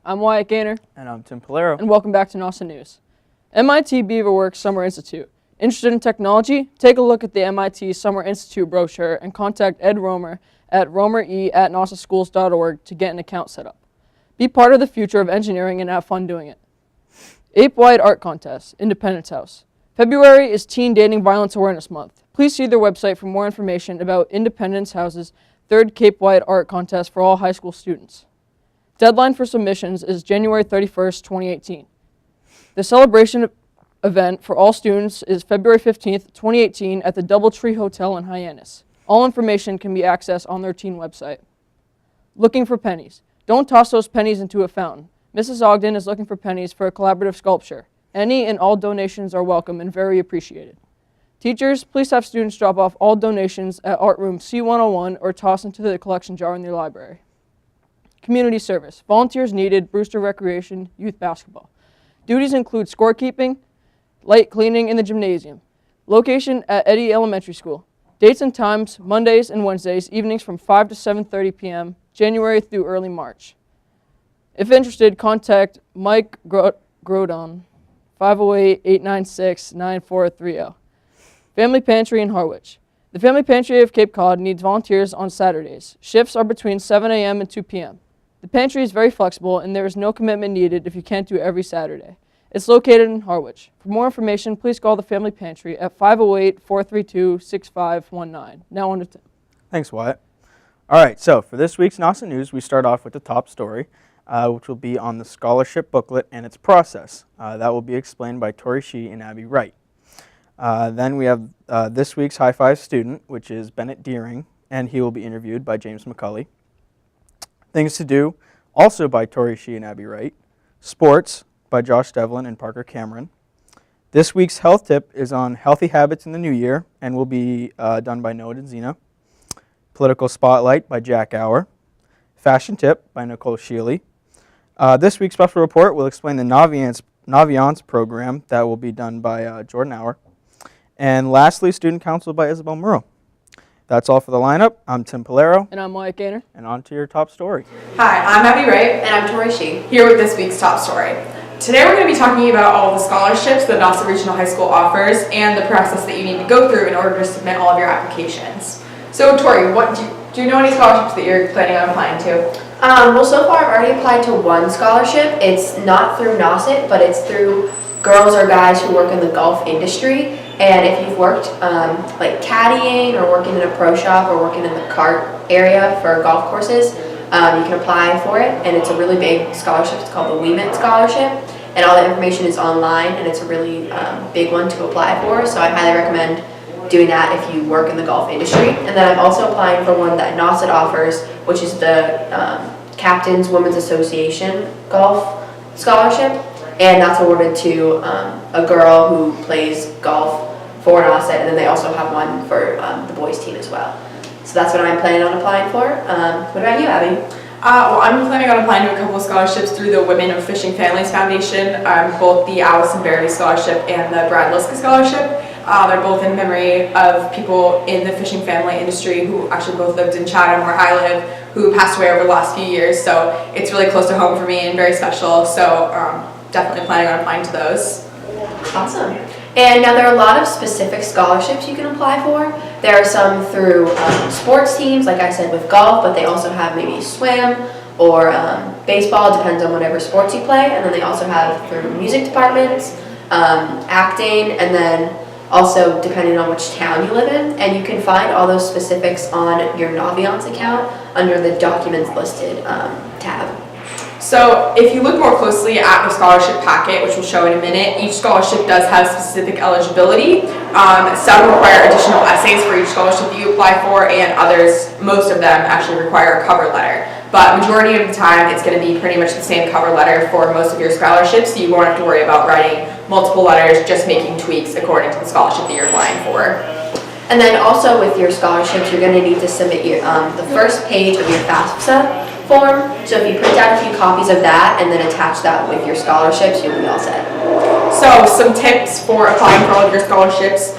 I'm Wyatt Gaynor. And I'm Tim Polero. And welcome back to NASA News. MIT Beaverworks Summer Institute. Interested in technology? Take a look at the MIT Summer Institute brochure and contact Ed Romer at romere@nasaschools.org to get an account set up. Be part of the future of engineering and have fun doing it. Ape-wide art contest, Independence House. February is Teen Dating Violence Awareness Month. Please see their website for more information about Independence House's third Cape-wide art contest for all high school students. Deadline for submissions is January 31st, 2018. The celebration event for all students is February 15th, 2018 at the Doubletree Hotel in Hyannis. All information can be accessed on their teen website. Looking for pennies. Don't toss those pennies into a fountain. Mrs. Ogden is looking for pennies for a collaborative sculpture. Any and all donations are welcome and very appreciated. Teachers, please have students drop off all donations at Art Room C101 or toss into the collection jar in their library. Community service. Volunteers needed, Brewster Recreation, youth basketball. Duties include scorekeeping, light cleaning in the gymnasium. Location at Eddy Elementary School. Dates and times, Mondays and Wednesdays, evenings from 5 to 7:30 p.m., January through early March. If interested, contact Mike Grodon, 508-896-9430. Family Pantry in Harwich. The Family Pantry of Cape Cod needs volunteers on Saturdays. Shifts are between 7 a.m. and 2 p.m. The pantry is very flexible and there is no commitment needed if you can't do it every Saturday. It's located in Harwich. For more information, please call the Family Pantry at 508-432-6519. Now on to Tim. Thanks, Wyatt. All right, so for this week's NASA News, we start off with the top story, which will be on the scholarship booklet and its process. That will be explained by Tori Shee and Abby Wright. Then we have this week's High Five student, which is Bennett Deering, and he will be interviewed by James McCulley. Things to Do, also by Tori Shee and Abby Wright. Sports, by Josh Devlin and Parker Cameron. This week's health tip is on healthy habits in the new year and will be done by Noah Denzina. Political Spotlight by Jack Auer. Fashion Tip by Nicole Shealy. This week's special report will explain the Naviance program that will be done by Jordan Auer. And lastly, Student Council by Isabel Murrow. That's all for the lineup. I'm Tim Polero. And I'm Wyatt Gaynor. And on to your top story. Hi, I'm Abby Wright. And I'm Tori Shee. Here with this week's top story. Today we're going to be talking about all of the scholarships that NASA Regional High School offers and the process that you need to go through in order to submit all of your applications. So Tori, what do you know any scholarships that you're planning on applying to? Well, so far I've already applied to one scholarship. It's not through NASIT, but it's through girls or guys who work in the golf industry. And if you've worked like caddying or working in a pro shop or working in the cart area for golf courses, you can apply for it. And it's a really big scholarship. It's called the WeMint Scholarship. And all the information is online, and it's a really big one to apply for. So I highly recommend doing that if you work in the golf industry. And then I'm also applying for one that NASIT offers, which is the Captain's Women's Association Golf Scholarship. And that's awarded to a girl who plays golf for NASIT, and then they also have one for the boys team as well. So that's what I'm planning on applying for. What about you, Abby? Well, I'm planning on applying to a couple of scholarships through the Women of Fishing Families Foundation, both the Allison Barry Scholarship and the Brad Liska Scholarship. They're both in memory of people in the fishing family industry who actually both lived in Chatham, where I live, who passed away over the last few years. So it's really close to home for me and very special. So definitely planning on applying to those. Awesome. And now there are a lot of specific scholarships you can apply for. There are some through sports teams, like I said, with golf, but they also have maybe swim or baseball, depends on whatever sports you play. And then they also have through music departments, acting, and then also depending on which town you live in. And you can find all those specifics on your Naviance account under the Documents Listed tab. So if you look more closely at the scholarship packet, which we'll show in a minute, each scholarship does have specific eligibility. Some require additional essays for each scholarship that you apply for, and others, most of them, actually require a cover letter. But majority of the time, it's going to be pretty much the same cover letter for most of your scholarships, so you won't have to worry about writing multiple letters, just making tweaks according to the scholarship that you're applying for. And then also with your scholarships, you're going to need to submit your the first page of your FAFSA form. So if you print out a few copies of that and then attach that with your scholarships, you'll be all set. So some tips for applying for all of your scholarships.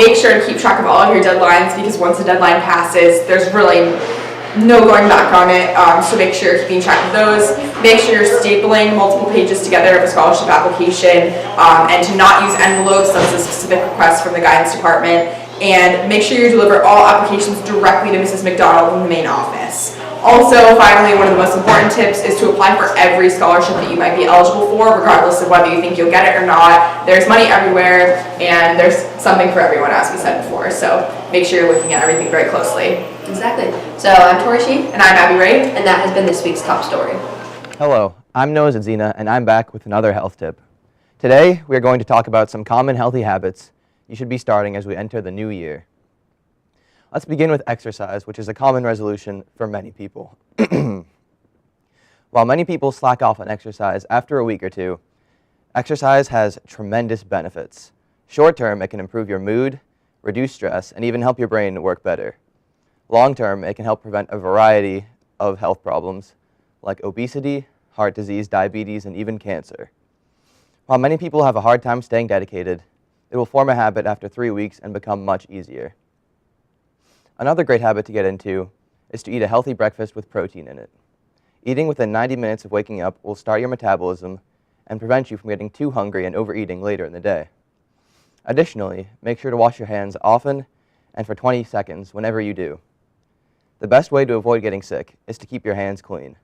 Make sure to keep track of all of your deadlines, because once the deadline passes, there's really no going back on it, so make sure you're keeping track of those. Make sure you're stapling multiple pages together of a scholarship application, and to not use envelopes. That's a specific request from the guidance department. And make sure you deliver all applications directly to Mrs. McDonald in the main office. Also, finally, one of the most important tips is to apply for every scholarship that you might be eligible for, regardless of whether you think you'll get it or not. There's money everywhere, and there's something for everyone, as we said before. So make sure you're looking at everything very closely. Exactly. So I'm Tori Shee. And I'm Abby Ray. And that has been this week's top story. Hello, I'm Noah Zadzina, and I'm back with another health tip. Today, we are going to talk about some common healthy habits you should be starting as we enter the new year. Let's begin with exercise, which is a common resolution for many people. While many people slack off on exercise after a week or two, exercise has tremendous benefits. Short term, it can improve your mood, reduce stress, and even help your brain work better. Long term, it can help prevent a variety of health problems like obesity, heart disease, diabetes, and even cancer. While many people have a hard time staying dedicated, it will form a habit after 3 weeks and become much easier. Another great habit to get into is to eat a healthy breakfast with protein in it. Eating within 90 minutes of waking up will start your metabolism and prevent you from getting too hungry and overeating later in the day. Additionally, make sure to wash your hands often and for 20 seconds whenever you do. The best way to avoid getting sick is to keep your hands clean.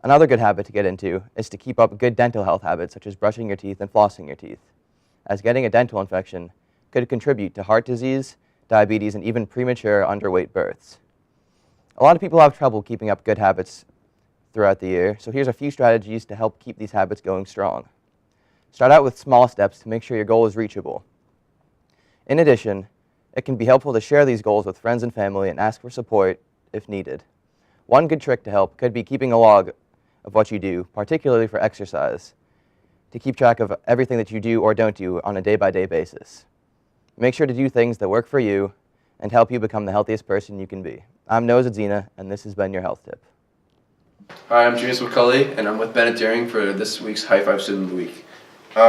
Another good habit to get into is to keep up good dental health habits such as brushing your teeth and flossing your teeth, as getting a dental infection could contribute to heart disease, diabetes, and even premature underweight births. A lot of people have trouble keeping up good habits throughout the year, so here's a few strategies to help keep these habits going strong. Start out with small steps to make sure your goal is reachable. In addition, it can be helpful to share these goals with friends and family and ask for support if needed. One good trick to help could be keeping a log of what you do, particularly for exercise, to keep track of everything that you do or don't do on a day-by-day basis. Make sure to do things that work for you and help you become the healthiest person you can be. I'm Noah Zadzina, and this has been your health tip. Hi, I'm James McCulley, and I'm with Bennett Deering for this week's High Five Student of the Week.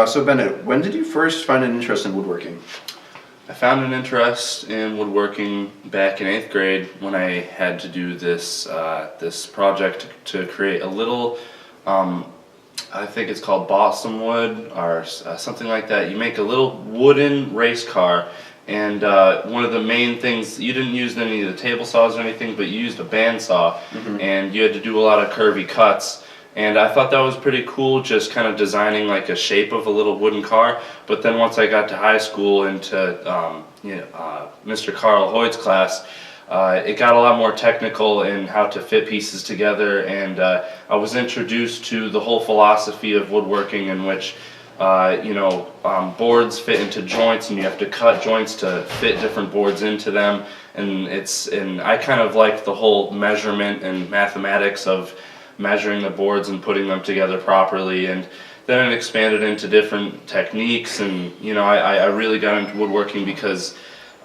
So Bennett, when did you first find an interest in woodworking? I found an interest in woodworking back in 8th grade when I had to do this this project to create a little, I think it's called balsam wood or something like that. You make a little wooden race car, and one of the main things, you didn't use any of the table saws or anything, but you used a bandsaw, and you had to do a lot of curvy cuts. And I thought that was pretty cool, just kind of designing like a shape of a little wooden car. But then once I got to high school and to Mr. Carl Hoyt's class, it got a lot more technical in how to fit pieces together, and I was introduced to the whole philosophy of woodworking, in which boards fit into joints, and you have to cut joints to fit different boards into them. And I kind of like the whole measurement and mathematics of measuring the boards and putting them together properly. And then it expanded into different techniques, and I really got into woodworking because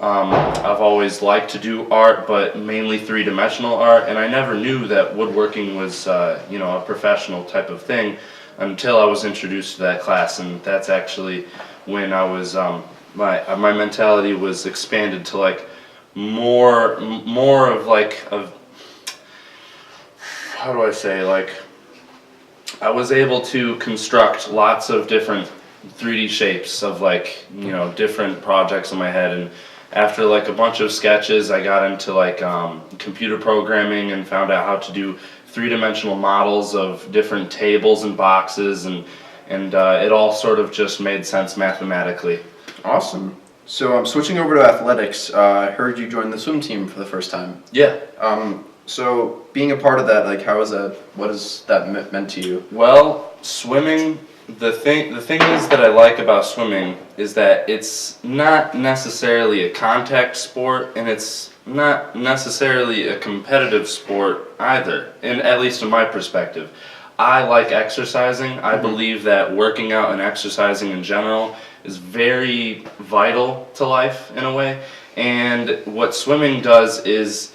I've always liked to do art, but mainly three-dimensional art, and I never knew that woodworking was a professional type of thing until I was introduced to that class. And that's actually when I was my mentality was expanded to like more of like how do I say, like, I was able to construct lots of different 3D shapes of like, different projects in my head. And after like a bunch of sketches, I got into like computer programming and found out how to do three-dimensional models of different tables and boxes, and it all sort of just made sense mathematically. Awesome. So I'm switching over to athletics. I heard you joined the swim team for the first time. Yeah. So being a part of that, like, what has that meant to you? Well, swimming, the thing is that I like about swimming is that it's not necessarily a contact sport, and it's not necessarily a competitive sport either, and at least in my perspective. I like exercising. I believe that working out and exercising in general is very vital to life in a way. And what swimming does is,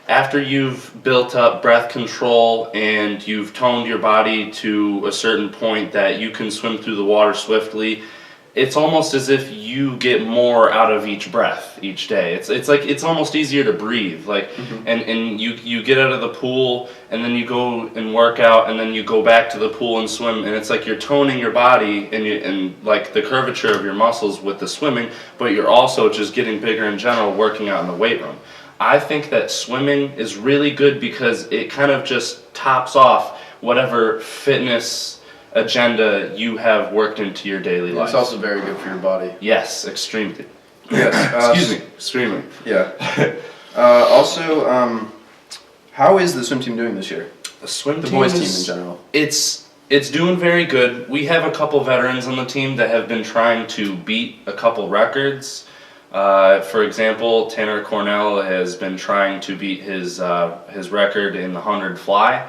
after you've built up breath control and you've toned your body to a certain point that you can swim through the water swiftly, it's almost as if you get more out of each breath each day. It's like it's almost easier to breathe. Like and you get out of the pool and then you go and work out and then you go back to the pool and swim, and it's like you're toning your body and like the curvature of your muscles with the swimming, but you're also just getting bigger in general working out in the weight room. I think that swimming is really good because it kind of just tops off whatever fitness agenda you have worked into your daily life. It's also very good for your body. Yes, extremely. Yes. Excuse me, extremely. Yeah. Also, how is the swim team doing this year? The swim The team boys is, team in general. It's doing very good. We have a couple veterans on the team that have been trying to beat a couple records. For example, Tanner Cornell has been trying to beat his record in the 100 fly,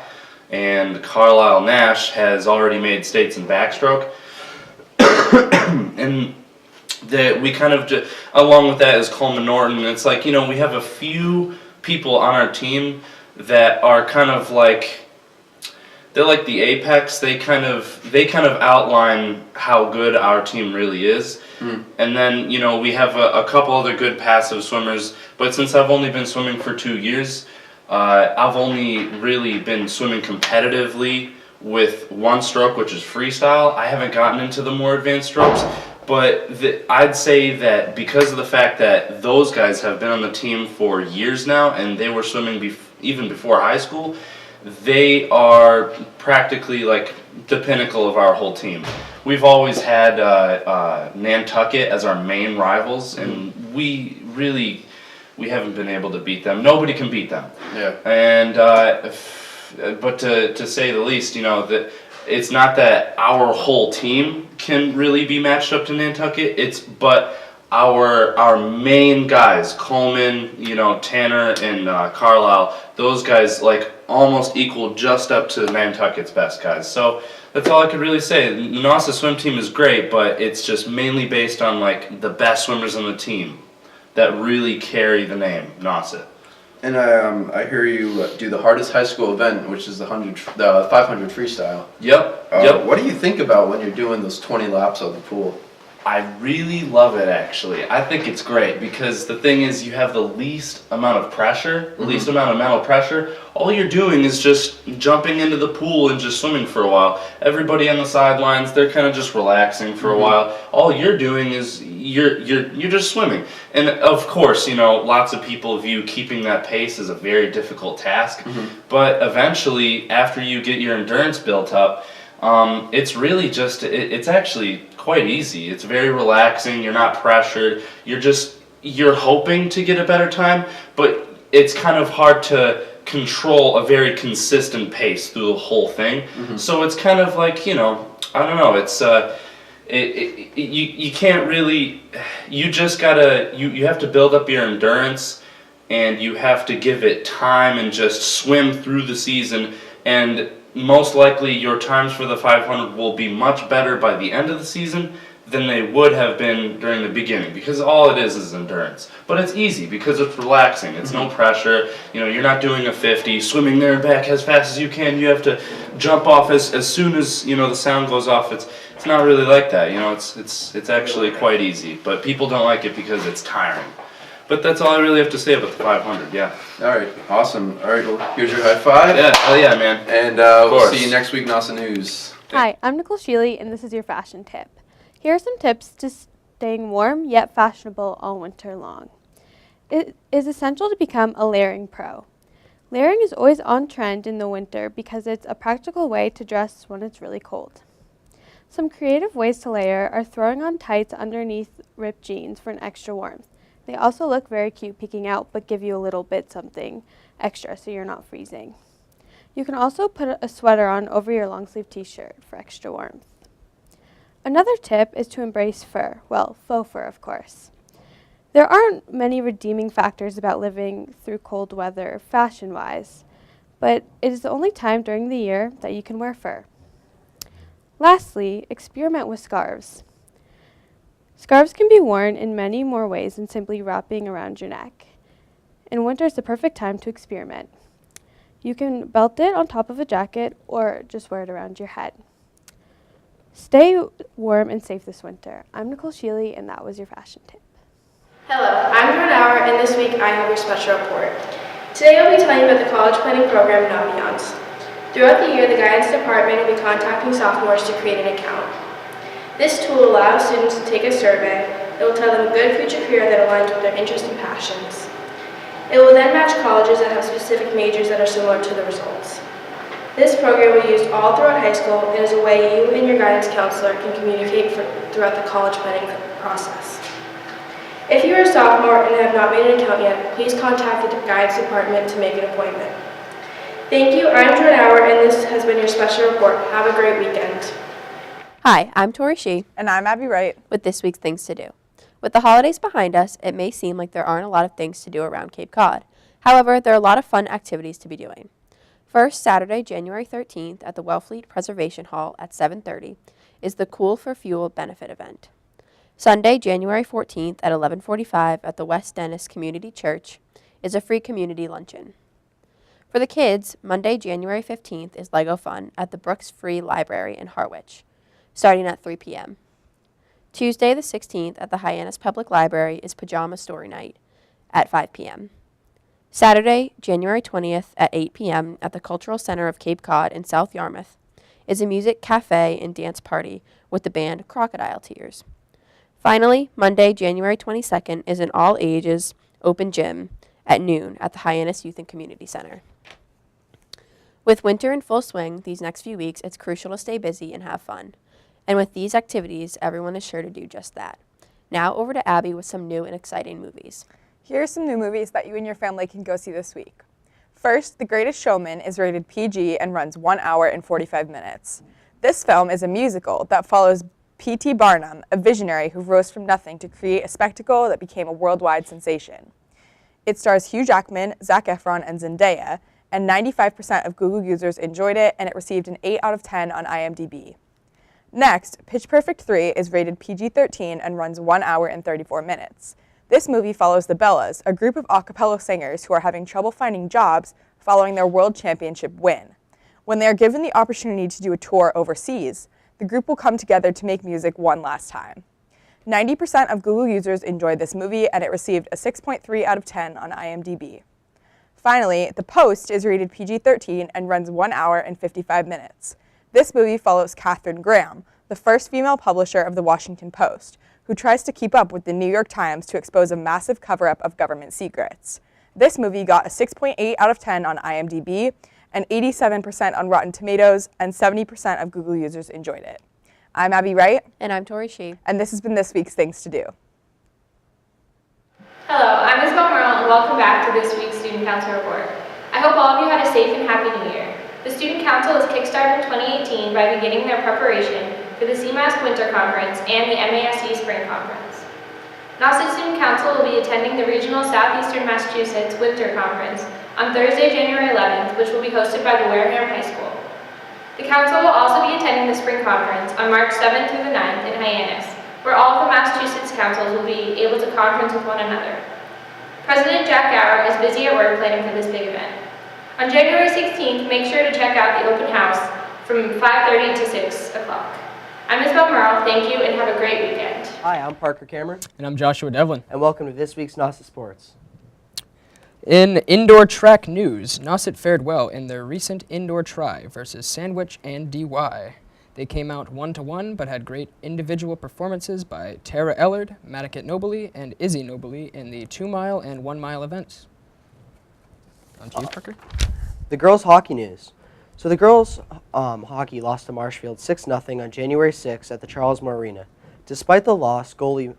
and Carlisle Nash has already made states in backstroke. And that we kind of along with that is Coleman Norton. It's like, you know, we have a few people on our team that are kind of like, they're like the apex. They kind of outline how good our team really is. And then, you know, we have a couple other good passive swimmers, but since I've only been swimming for 2 years, I've only really been swimming competitively with one stroke, which is freestyle. I haven't gotten into the more advanced strokes, but I'd say that because of the fact that those guys have been on the team for years now, and they were swimming even before high school, they are practically like the pinnacle of our whole team. We've always had Nantucket as our main rivals, and we haven't been able to beat them. Nobody can beat them. Yeah. And but to say the least, you know, that it's not that our whole team can really be matched up to Nantucket. But our main guys, Coleman, you know, Tanner and Carlisle, those guys like almost equal just up to Nantucket's best guys. So that's all I could really say. The NASA swim team is great, but it's just mainly based on like the best swimmers on the team that really carry the name NASA. And I hear you do the hardest high school event, which is the 500 freestyle. Yep. What do you think about when you're doing those 20 laps of the pool? I really love it, actually. I think it's great because the thing is you have the least amount of pressure, the least amount of mental pressure. All you're doing is just jumping into the pool and just swimming for a while. Everybody on the sidelines, they're kind of just relaxing for a while. All you're doing is you're just swimming. And of course, you know, lots of people view keeping that pace as a very difficult task. But eventually, after you get your endurance built up, it's really just, it's actually quite easy. It's very relaxing. You're not pressured. You're hoping to get a better time, but it's kind of hard to control a very consistent pace through the whole thing. So it's kind of like, you know, I don't know. It's you can't really. You just gotta. You have to build up your endurance, and you have to give it time and just swim through the season. And most likely your times for the 500 will be much better by the end of the season than they would have been during the beginning, because all it is endurance. But it's easy because it's relaxing. It's no pressure. You know, you're not doing a 50, swimming there and back as fast as you can. You have to jump off as soon as, you know, the sound goes off. It's not really like that. You know, it's actually quite easy. But people don't like it because it's tiring. But that's all I really have to say about the 500, yeah. All right, awesome. All right, well, here's your high five. Yeah, hell yeah, man. And we'll see you next week, NASA News. Hi, I'm Nicole Sheely, and this is your fashion tip. Here are some tips to staying warm yet fashionable all winter long. It is essential to become a layering pro. Layering is always on trend in the winter because it's a practical way to dress when it's really cold. Some creative ways to layer are throwing on tights underneath ripped jeans for an extra warmth. They also look very cute peeking out, but give you a little bit something extra so you're not freezing. You can also put a sweater on over your long sleeve t-shirt for extra warmth. Another tip is to embrace fur. Well, faux fur, of course. There aren't many redeeming factors about living through cold weather fashion-wise, but it is the only time during the year that you can wear fur. Lastly, experiment with scarves. Scarves can be worn in many more ways than simply wrapping around your neck. In winter is the perfect time to experiment. You can belt it on top of a jacket or just wear it around your head. Stay warm and safe this winter. I'm Nicole Shealy, and that was your fashion tip. Hello, I'm Jordan Hour, and this week I have your special report. Today I'll be telling you about the college planning program and ambiance. Throughout the year, the guidance department will be contacting sophomores to create an account. This tool allows students to take a survey that will tell them a good future career that aligns with their interests and passions. It will then match colleges that have specific majors that are similar to the results. This program will be used all throughout high school and is a way you and your guidance counselor can communicate throughout the college planning process. If you are a sophomore and have not made an account yet, please contact the guidance department to make an appointment. Thank you, I'm Jordan Hour, and this has been your special report. Have a great weekend. Hi, I'm Tori Shee. And I'm Abby Wright. With this week's Things to Do. With the holidays behind us, it may seem like there aren't a lot of things to do around Cape Cod. However, there are a lot of fun activities to be doing. First, Saturday, January 13th at the Wellfleet Preservation Hall at 7:30 is the Cool for Fuel benefit event. Sunday, January 14th at 11:45 at the West Dennis Community Church is a free community luncheon. For the kids, Monday, January 15th is Lego Fun at the Brooks Free Library in Harwich, starting at 3 p.m. Tuesday, the 16th at the Hyannis Public Library is Pajama Story Night at 5 p.m. Saturday, January 20th at 8 p.m. at the Cultural Center of Cape Cod in South Yarmouth is a music cafe and dance party with the band Crocodile Tears. Finally, Monday, January 22nd is an all-ages open gym at noon at the Hyannis Youth and Community Center. With winter in full swing these next few weeks, it's crucial to stay busy and have fun. And with these activities, everyone is sure to do just that. Now over to Abby with some new and exciting movies. Here are some new movies that you and your family can go see this week. First, The Greatest Showman is rated PG and runs 1 hour and 45 minutes. This film is a musical that follows P.T. Barnum, a visionary who rose from nothing to create a spectacle that became a worldwide sensation. It stars Hugh Jackman, Zac Efron, and Zendaya, and 95% of Google users enjoyed it, and it received an 8 out of 10 on IMDb. Next, Pitch Perfect 3 is rated PG-13 and runs 1 hour and 34 minutes. This movie follows the Bellas, a group of a cappella singers who are having trouble finding jobs following their world championship win. When they are given the opportunity to do a tour overseas, the group will come together to make music one last time. 90% of Google users enjoyed this movie, and it received a 6.3 out of 10 on IMDb. Finally, The Post is rated PG-13 and runs 1 hour and 55 minutes. This movie follows Katharine Graham, the first female publisher of the Washington Post, who tries to keep up with the New York Times to expose a massive cover-up of government secrets. This movie got a 6.8 out of 10 on IMDb, and 87% on Rotten Tomatoes, and 70% of Google users enjoyed it. I'm Abby Wright. And I'm Tori Shee. And this has been this week's Things to Do. Hello, I'm Isabel Merle, and welcome back to this week's Student Council Report. I hope all of you had a safe and happy New Year. The Student Council has kickstarted 2018 by beginning their preparation for the CMASC Winter Conference and the MASC Spring Conference. Nauset Student Council will be attending the Regional Southeastern Massachusetts Winter Conference on Thursday, January 11th, which will be hosted by the Wareham High School. The Council will also be attending the Spring Conference on March 7th through the 9th in Hyannis, where all of the Massachusetts councils will be able to conference with one another. President Jack Gower is busy at work planning for this big event. On January 16th, make sure to check out the open house from 5:30 to 6 o'clock. I'm Isabel Merle, thank you, and have a great weekend. Hi, I'm Parker Cameron. And I'm Joshua Devlin. And welcome to this week's NASA Sports. In indoor track news, Nauset fared well in their recent indoor try versus Sandwich and DY. They came out 1-1, but had great individual performances by Tara Ellard, Madikat Nobly, and Izzy Nobly in the 2-mile and 1-mile events. On to you, Parker. The girls' hockey news. So the girls' hockey lost to Marshfield 6-0 on January 6th at the Charles Moore Arena. Despite the loss, goalie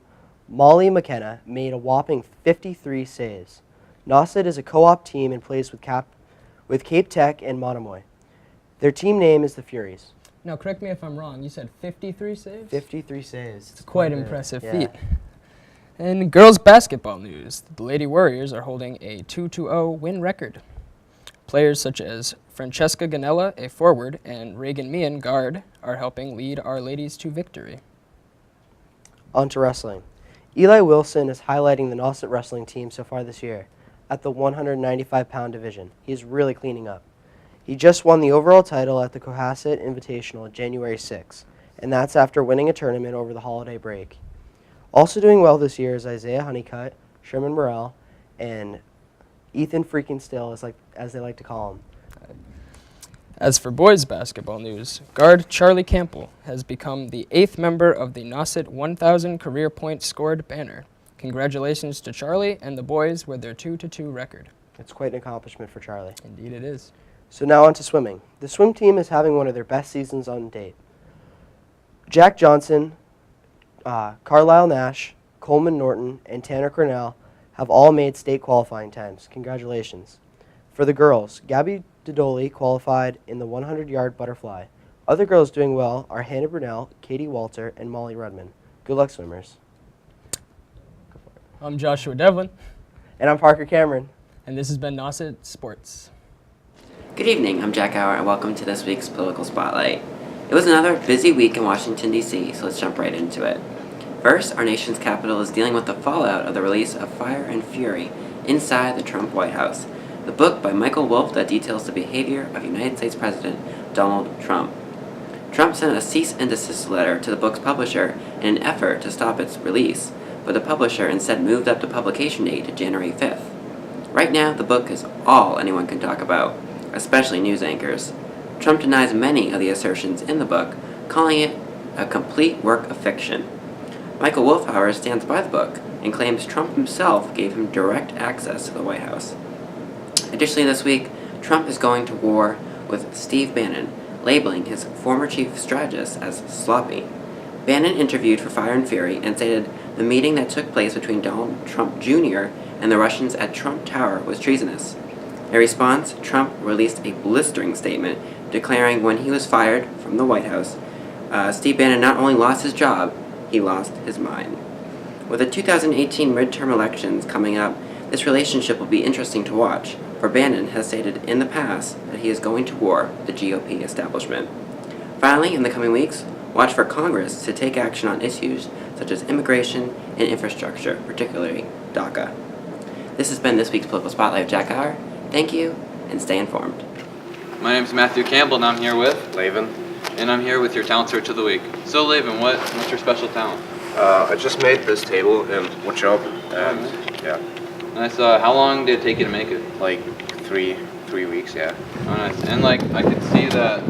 Molly McKenna made a whopping 53 saves. Nauset is a co-op team and plays with Cape Tech and Monomoy. Their team name is the Furies. Now, correct me if I'm wrong. You said 53 saves? 53 saves. It's quite an impressive feat. In girls' basketball news, the Lady Warriors are holding a 2-0 win record. Players such as Francesca Ganella, a forward, and Reagan Meehan, guard, are helping lead our ladies to victory. On to wrestling. Eli Wilson is highlighting the Nauset wrestling team so far this year at the 195-pound division. He is really cleaning up. He just won the overall title at the Cohasset Invitational January 6th, and that's after winning a tournament over the holiday break. Also doing well this year is Isaiah Honeycutt, Sherman Morrell, and Ethan Freaking Still, as they like to call him. As for boys basketball news, guard Charlie Campbell has become the 8th member of the Nauset 1,000 career points scored banner. Congratulations to Charlie and the boys with their 2-2 record. It's quite an accomplishment for Charlie. Indeed it is. So now on to swimming. The swim team is having one of their best seasons on date. Jack Johnson, Carlisle Nash, Coleman Norton, and Tanner Cornell have all made state qualifying times. Congratulations. For the girls, Gabby Dodoli qualified in the 100-yard butterfly. Other girls doing well are Hannah Brunell, Katie Walter, and Molly Rudman. Good luck, swimmers. I'm Joshua Devlin. And I'm Parker Cameron. And this has been Nauset Sports. Good evening, I'm Jack Hauer, and welcome to this week's Political Spotlight. It was another busy week in Washington, D.C., so let's jump right into it. First, our nation's capital is dealing with the fallout of the release of Fire and Fury inside the Trump White House, the book by Michael Wolff that details the behavior of United States President Donald Trump. Trump sent a cease and desist letter to the book's publisher in an effort to stop its release, but the publisher instead moved up the publication date to January 5th. Right now, the book is all anyone can talk about, especially news anchors. Trump denies many of the assertions in the book, calling it a complete work of fiction. Michael Wolff, however, stands by the book and claims Trump himself gave him direct access to the White House. Additionally, this week, Trump is going to war with Steve Bannon, labeling his former chief strategist as sloppy. Bannon interviewed for Fire and Fury and stated the meeting that took place between Donald Trump Jr. and the Russians at Trump Tower was treasonous. In response, Trump released a blistering statement declaring when he was fired from the White House, Steve Bannon not only lost his job, he lost his mind. With the 2018 midterm elections coming up, this relationship will be interesting to watch, for Bannon has stated in the past that he is going to war with the GOP establishment. Finally, in the coming weeks, watch for Congress to take action on issues such as immigration and infrastructure, particularly DACA. This has been this week's Political Spotlight with Jack Hauer. Thank you, and stay informed. My name is Matthew Campbell, and I'm here with Laven, and I'm here with your talent search of the week. So, Laven, what's your special talent? I just made this table in wood shop, and yeah. Nice. How long did it take you to make it? Like three weeks, yeah. Oh, nice. And like I could see that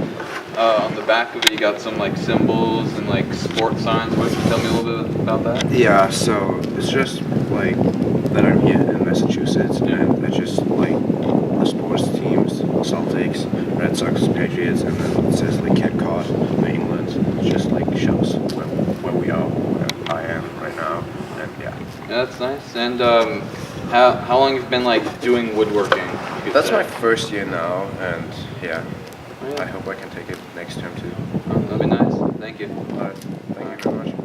on the back of it, you got some like symbols and like sports signs. What can you tell me a little bit about that? Yeah, so it's just like that I'm here in Massachusetts, and it's just like the sports teams, Celtics, Red Sox, Patriots, and then it says like Cape Cod, New England. It just like shows where we are, where I am right now, and yeah. Yeah, that's nice. And how long have you been like doing woodworking? That's my first year now, and yeah, I hope I can take it next term too. Oh, that'd be nice. Thank you. Thank you very much.